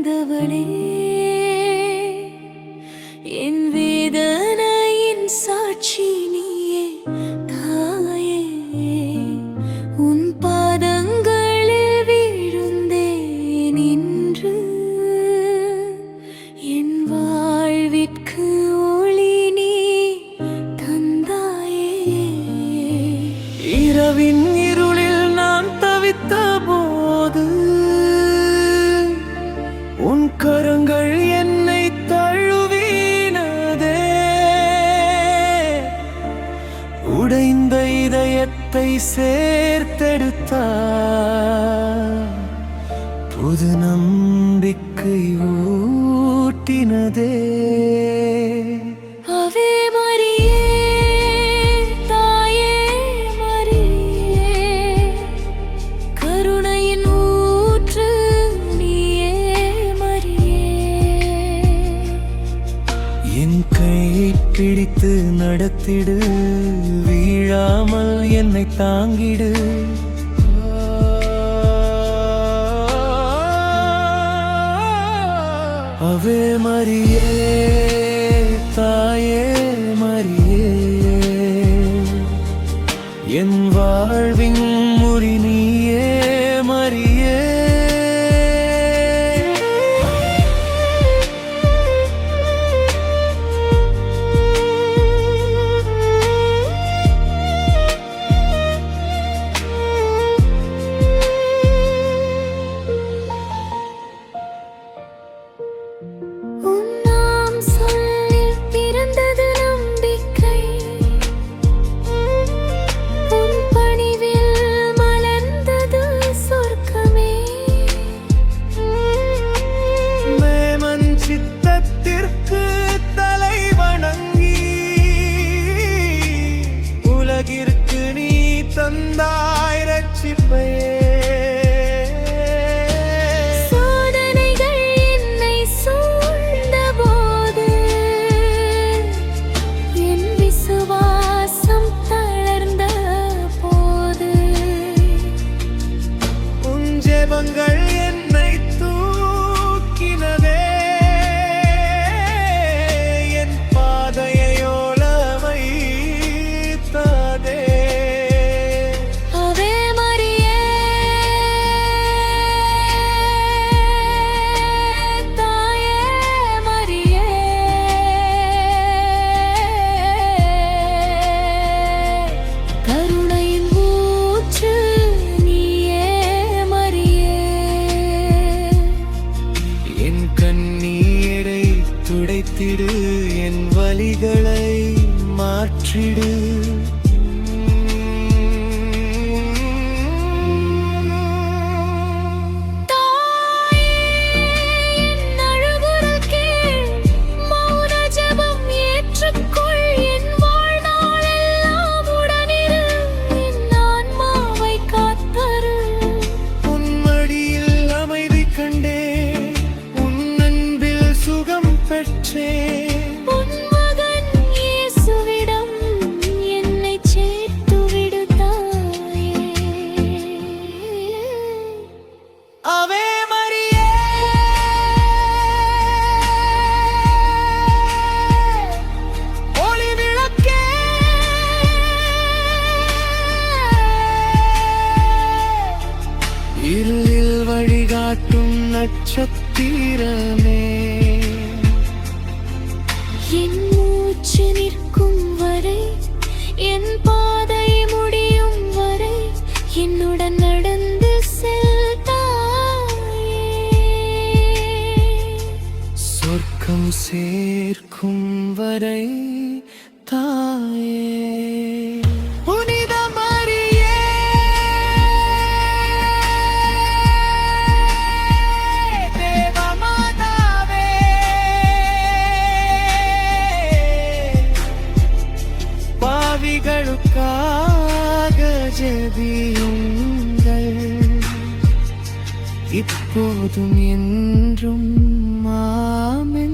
வந்தவளே, என் வேதனையின் சாட்சி நீயே தாயே. உன் பாதங்களில் வீழுந்தேன் இன்று, என் வாழ்விற்கு ஒளி நீ தந்தாயே. இரவின் இருளில் நான் தவித்த போது உன் கரங்கள் என்னை தழுவினதே. உடைந்த இதயத்தை சேர்த்தெடுத்தார், புது நம்பிக்கை ஊட்டினதே. ஆவே மரியே, தாயே மரியே, கருணையின் ஊற்று நீயே மரியே. என் கையை பிடித்து நடத்திடு, வீழாமல் என்னை தாங்கிடு. ஆவே மரியே, தாயே மரியே, என் வாழ்வின் முறி நீயே மரியே. உலகிற்கு நீ தந்தாய் ரட்சிப்பையே. சோதனைகள் என்னை சூழ்ந்த போது என் விசுவாசம் தளர்ந்த போது உன் ஜெபங்கள் என்னை தூக்கினதே. கண்ணீரை துடைத்திடு, என் வலிகளை மாற்றிடு. உன் மகன் இயேசுவிடம் என்னை சேர்த்து விடு தாயே. ஆவே மரியே, ஒளி விளக்கே, இருளில் வழிகாட்டும் நட்சத்திரமே. என் மூச்சு நிற்கும் வரை, என் பாதை முடியும் வரை என்னுடன் நடந்து செல் தாயே. சொர்க்கம் சேர்க்கும் வரை தாயே. பாவிகளுக்காக ஜெபியுங்கள், இப்போதும் என்றும் ஆமென்.